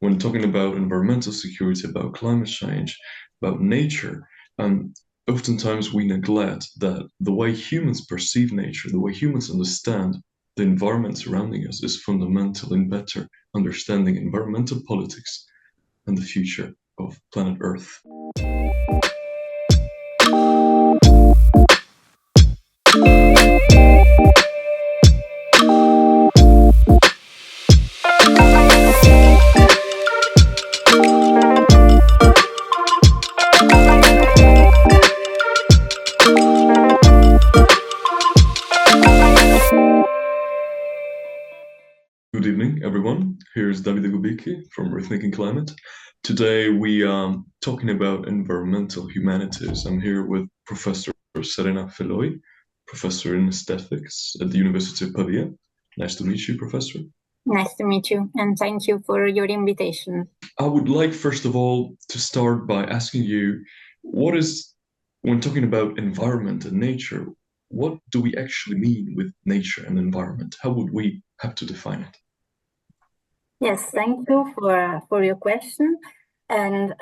when talking about environmental security, about climate change, about nature, oftentimes we neglect that the way humans perceive nature, the way humans understand the environment surrounding us is fundamental in better understanding environmental politics and the future of planet Earth. Good evening, everyone. Here's Davide Gobbicchi from Rethinking Climate. Today we are talking about environmental humanities. I'm here with Professor Serena Feloj, Professor in Aesthetics at the University of Pavia. Nice to meet you, Professor. Nice to meet you, and thank you for your invitation. I would like, first of all, to start by asking you, when talking about environment and nature, what do we actually mean with nature and environment? How would we have to define it? Yes, thank you for your question. And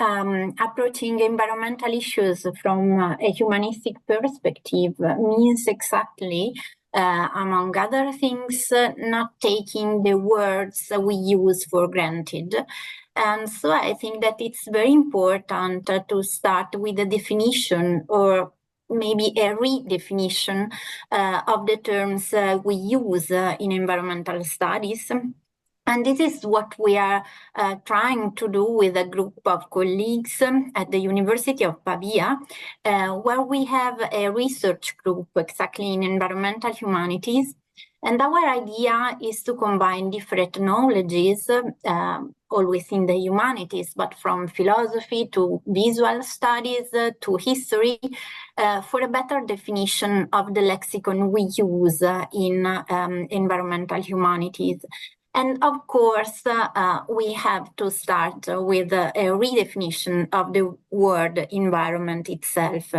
approaching environmental issues from a humanistic perspective means exactly, among other things, not taking the words we use for granted. And so I think that it's very important to start with a definition or maybe a redefinition of the terms we use in environmental studies. And this is what we are trying to do with a group of colleagues at the University of Pavia, where we have a research group exactly in environmental humanities. And our idea is to combine different knowledges, always in the humanities, but from philosophy to visual studies to history, for a better definition of the lexicon we use in environmental humanities. And of course, we have to start with a redefinition of the word environment itself.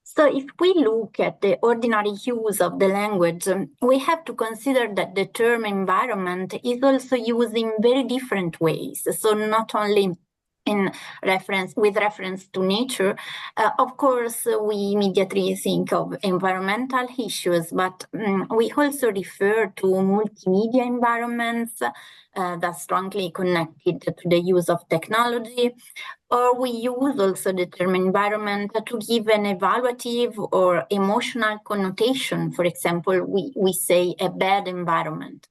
So if we look at the ordinary use of the language, we have to consider that the term environment is also used in very different ways. So not only with reference to nature, of course, we immediately think of environmental issues, but we also refer to multimedia environments that are strongly connected to the use of technology, or we use also the term environment to give an evaluative or emotional connotation. For example, we say a bad environment.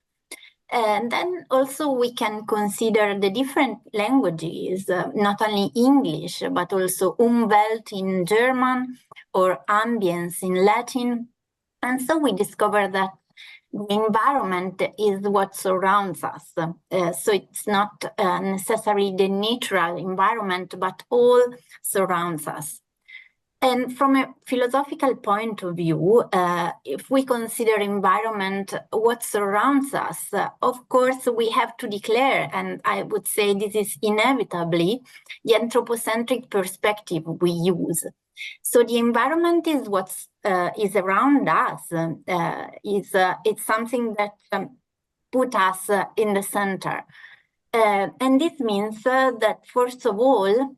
And then also we can consider the different languages, not only English, but also Umwelt in German or ambience in Latin. And so we discover that the environment is what surrounds us. So it's not necessarily the natural environment, but all surrounds us. And from a philosophical point of view, if we consider environment, what surrounds us, of course, we have to declare, and I would say this is inevitably, the anthropocentric perspective we use. So the environment is what is around us. It's something that put us in the center. And this means that, first of all,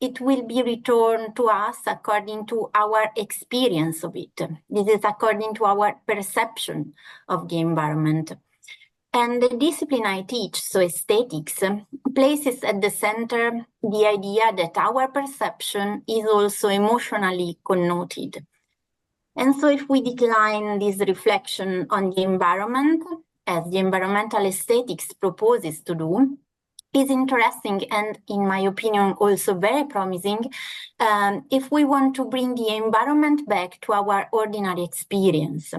it will be returned to us according to our experience of it. This is according to our perception of the environment. And the discipline I teach, so aesthetics, places at the center the idea that our perception is also emotionally connoted. And so if we decline this reflection on the environment, as the environmental aesthetics proposes to do, is interesting and, in my opinion, also very promising if we want to bring the environment back to our ordinary experience.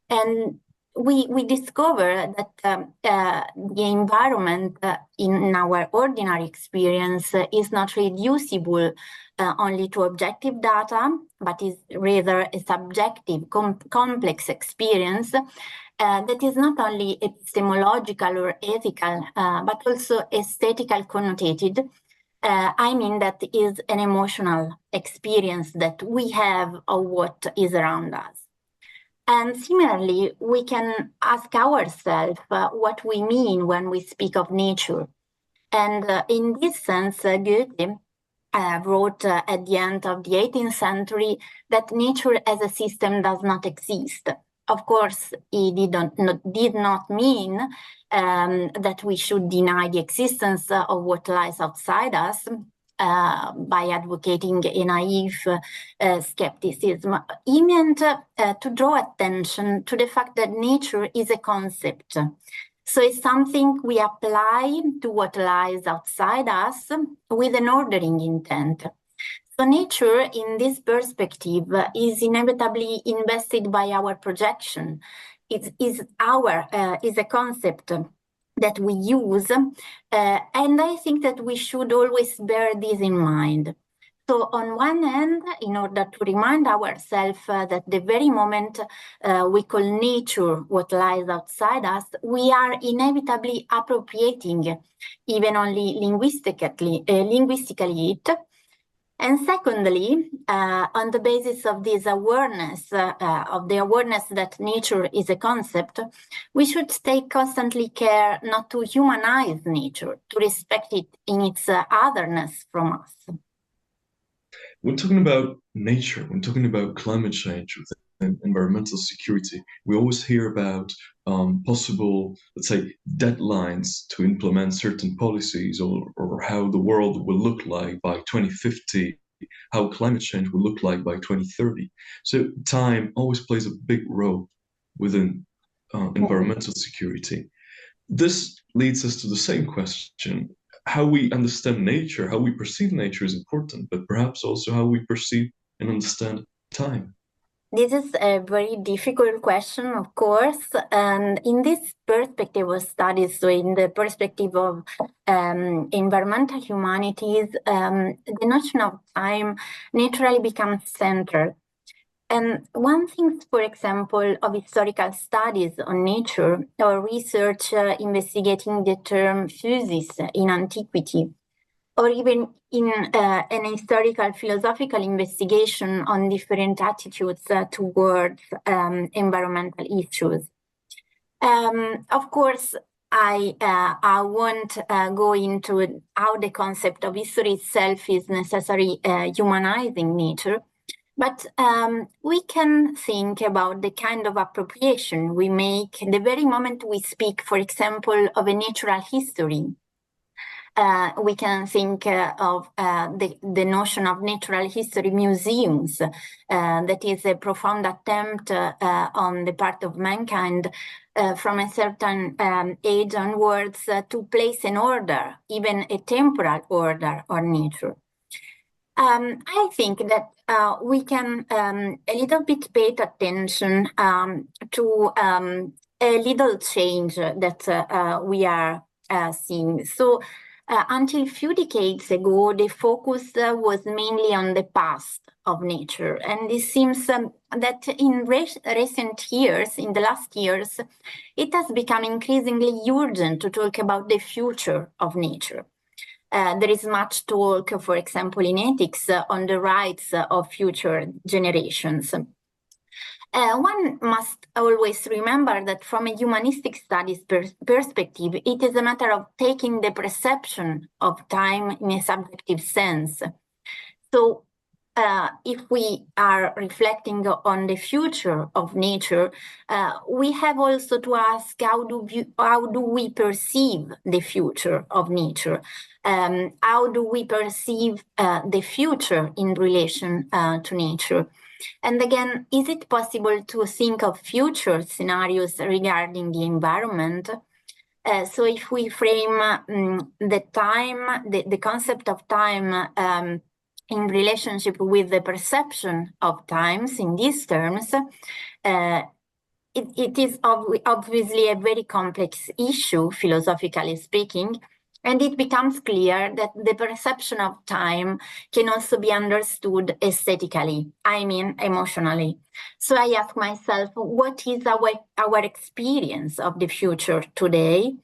And we discover that the environment in our ordinary experience is not reducible only to objective data, but is rather a subjective, complex experience that is not only epistemological or ethical, but also aesthetical connotated. I mean that is an emotional experience that we have of what is around us. And similarly, we can ask ourselves what we mean when we speak of nature. And in this sense, Goethe wrote at the end of the 18th century that nature as a system does not exist. Of course, he did not mean that we should deny the existence of what lies outside us by advocating a naive skepticism. He meant to draw attention to the fact that nature is a concept. So it's something we apply to what lies outside us with an ordering intent. So nature, in this perspective, is inevitably invested by our projection. It is a concept that we use, and I think that we should always bear this in mind. So on one hand, in order to remind ourselves that the very moment we call nature what lies outside us, we are inevitably appropriating, even only linguistically it. And secondly, on the basis of this awareness, of the awareness that nature is a concept, we should take constantly care not to humanize nature, to respect it in its otherness from us. When talking about nature, when talking about climate change and environmental security, we always hear about possible, let's say, deadlines to implement certain policies, or how the world will look like by 2050, how climate change will look like by 2030. So time always plays a big role within environmental security. This leads us to the same question. How we understand nature, how we perceive nature is important, but perhaps also how we perceive and understand time. This is a very difficult question, of course, and in this perspective of studies, so in the perspective of environmental humanities, the notion of time naturally becomes central. And one thing, for example, of historical studies on nature or research investigating the term physis in antiquity, or even in an historical philosophical investigation on different attitudes towards environmental issues. Of course, I won't go into how the concept of history itself is necessarily humanizing nature, but we can think about the kind of appropriation we make the very moment we speak, for example, of a natural history. We can think of the notion of natural history museums, that is a profound attempt on the part of mankind from a certain age onwards to place an order, even a temporal order on nature. I think that we can a little bit pay attention to a little change that we are seeing. So until a few decades ago, the focus was mainly on the past of nature. And it seems that in recent years, in the last years, it has become increasingly urgent to talk about the future of nature. There is much talk, for example, in ethics on the rights of future generations. One must always remember that from a humanistic studies perspective, it is a matter of taking the perception of time in a subjective sense. So if we are reflecting on the future of nature, we have also to ask how do we perceive the future of nature? How do we perceive the future in relation to nature? And again, is it possible to think of future scenarios regarding the environment? So if we frame the time, the concept of time in relationship with the perception of times in these terms, it is obviously a very complex issue, philosophically speaking, and it becomes clear that the perception of time can also be understood aesthetically, I mean emotionally. So I ask myself, what is our experience of the future today?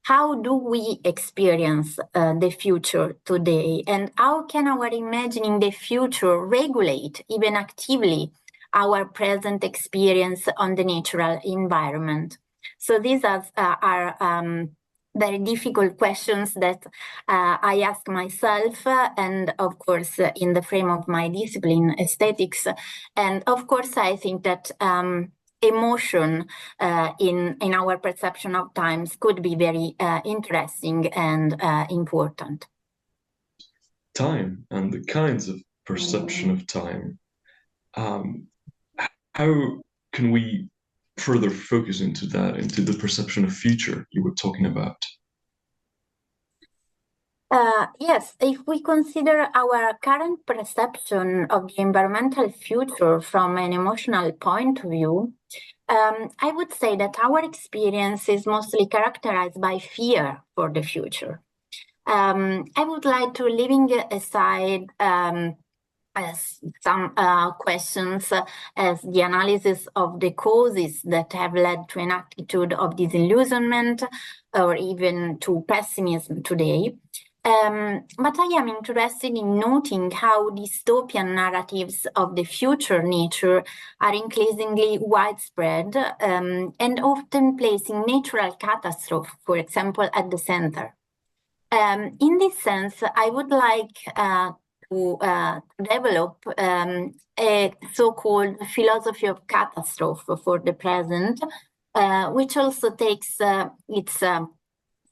How do we experience the future today? And how can our imagining the future regulate, even actively, our present experience on the natural environment? So these are very difficult questions that I ask myself, and of course, in the frame of my discipline, aesthetics. And of course, I think that emotion in our perception of times could be very interesting and important. Time and the kinds of perception of time. How can we further focus into that, into the perception of future you were talking about? Yes, if we consider our current perception of the environmental future from an emotional point of view, I would say that our experience is mostly characterized by fear for the future. I would like to, leaving aside as some questions as the analysis of the causes that have led to an attitude of disillusionment or even to pessimism today. But I am interested in noting how dystopian narratives of the future nature are increasingly widespread and often placing natural catastrophe, for example, at the center. In this sense, I would like to develop a so-called philosophy of catastrophe for the present, which also takes its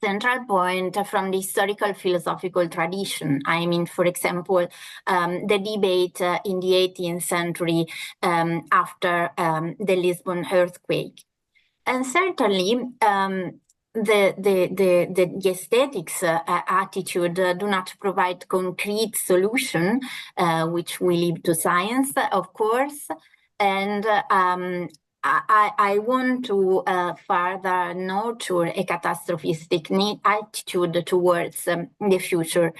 central point from the historical philosophical tradition. I mean, for example, the debate in the 18th century after the Lisbon earthquake. And certainly, the aesthetics attitude do not provide concrete solution, which we leave to science, of course. And I want to further nurture a catastrophistic attitude towards the future.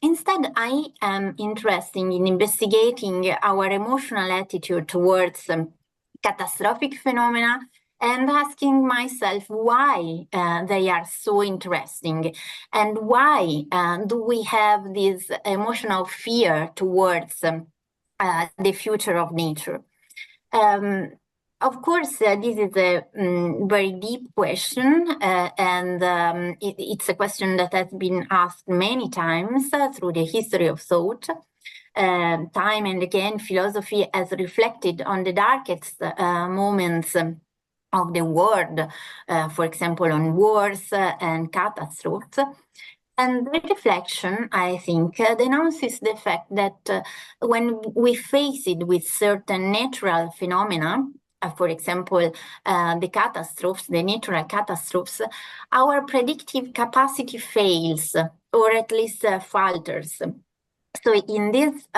Instead, I am interested in investigating our emotional attitude towards catastrophic phenomena and asking myself why they are so interesting and why do we have this emotional fear towards the future of nature. Of course, this is a very deep question, and it's a question that has been asked many times through the history of thought. Time and again, philosophy has reflected on the darkest moments of the world, for example, on wars and catastrophes. And the reflection, I think, denounces the fact that when we face it with certain natural phenomena, for example, the catastrophes, the natural catastrophes, our predictive capacity fails, or at least falters. So in these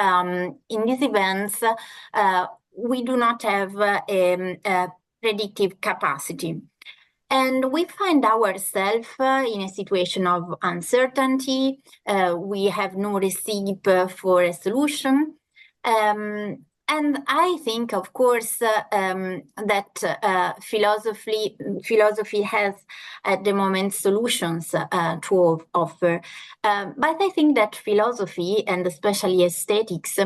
events, we do not have a predictive capacity. And we find ourselves in a situation of uncertainty. We have no recipe for a solution. And I think, of course, that philosophy has at the moment solutions to offer. But I think that philosophy, and especially aesthetics,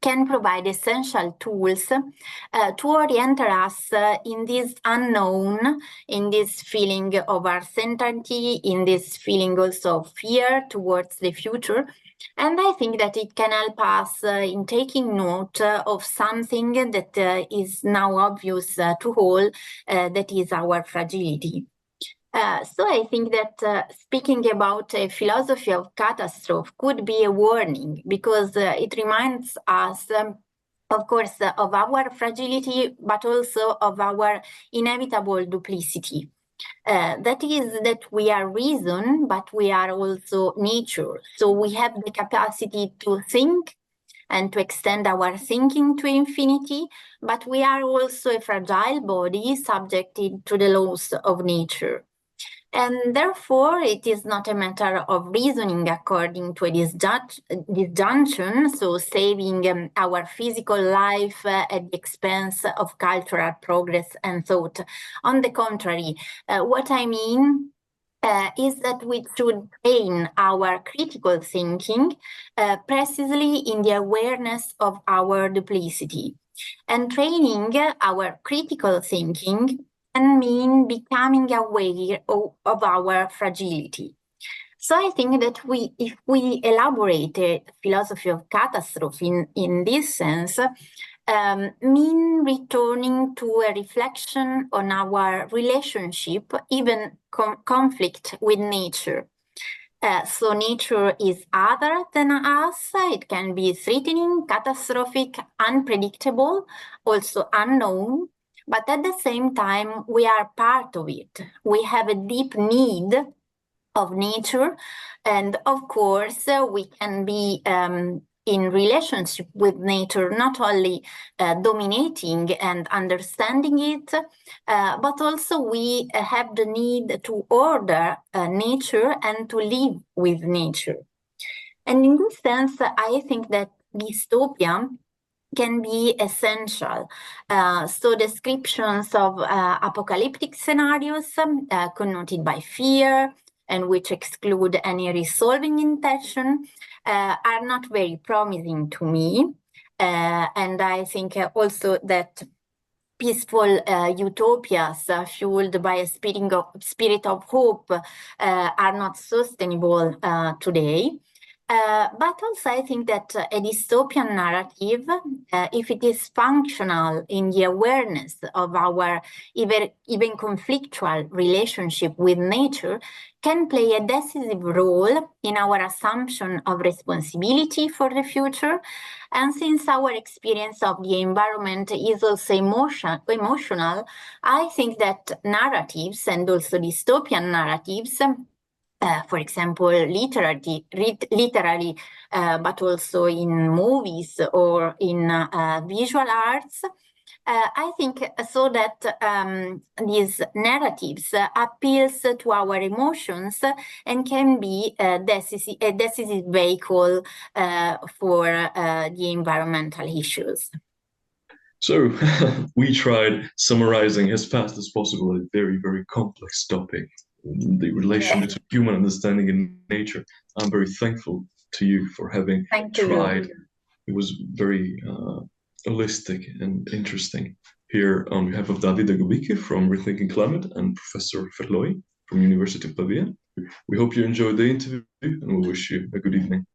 can provide essential tools to orient us in this unknown, in this feeling of uncertainty, in this feeling also of fear towards the future. And I think that it can help us in taking note of something that is now obvious to all, that is our fragility. So I think that speaking about a philosophy of catastrophe could be a warning, because it reminds us, of course, of our fragility, but also of our inevitable duplicity. That is that we are reason, but we are also nature. So we have the capacity to think and to extend our thinking to infinity, but we are also a fragile body subjected to the laws of nature. And therefore, it is not a matter of reasoning according to this disjunction, so saving our physical life at the expense of cultural progress and thought. On the contrary, what I mean is that we should train our critical thinking precisely in the awareness of our duplicity. And training our critical thinking can mean becoming aware of our fragility. So I think that if we elaborate a philosophy of catastrophe in this sense, mean returning to a reflection on our relationship, even conflict with nature. So nature is other than us. It can be threatening, catastrophic, unpredictable, also unknown. But at the same time, we are part of it. We have a deep need of nature. And of course, we can be in relationship with nature, not only dominating and understanding it, but also we have the need to order nature and to live with nature. And in this sense, I think that dystopia can be essential. So descriptions of apocalyptic scenarios connoted by fear, and which exclude any resolving intention, are not very promising to me. And I think also that peaceful utopias fueled by a spirit of hope are not sustainable today. But also I think that a dystopian narrative, if it is functional in the awareness of our even conflictual relationship with nature, can play a decisive role in our assumption of responsibility for the future. And since our experience of the environment is also emotional, I think that narratives, and also dystopian narratives, for example, literally, but also in movies or in visual arts, I think so that these narratives appeals to our emotions and can be a decisive vehicle for the environmental issues. So we tried summarizing as fast as possible a very, very complex topic, the relation between human understanding and nature. I'm very thankful to you for having tried. It was very holistic and interesting. Here on behalf of Davide Gobbicchi from Rethinking Climate and Professor Feloj from University of Pavia, we hope you enjoyed the interview and we wish you a good evening.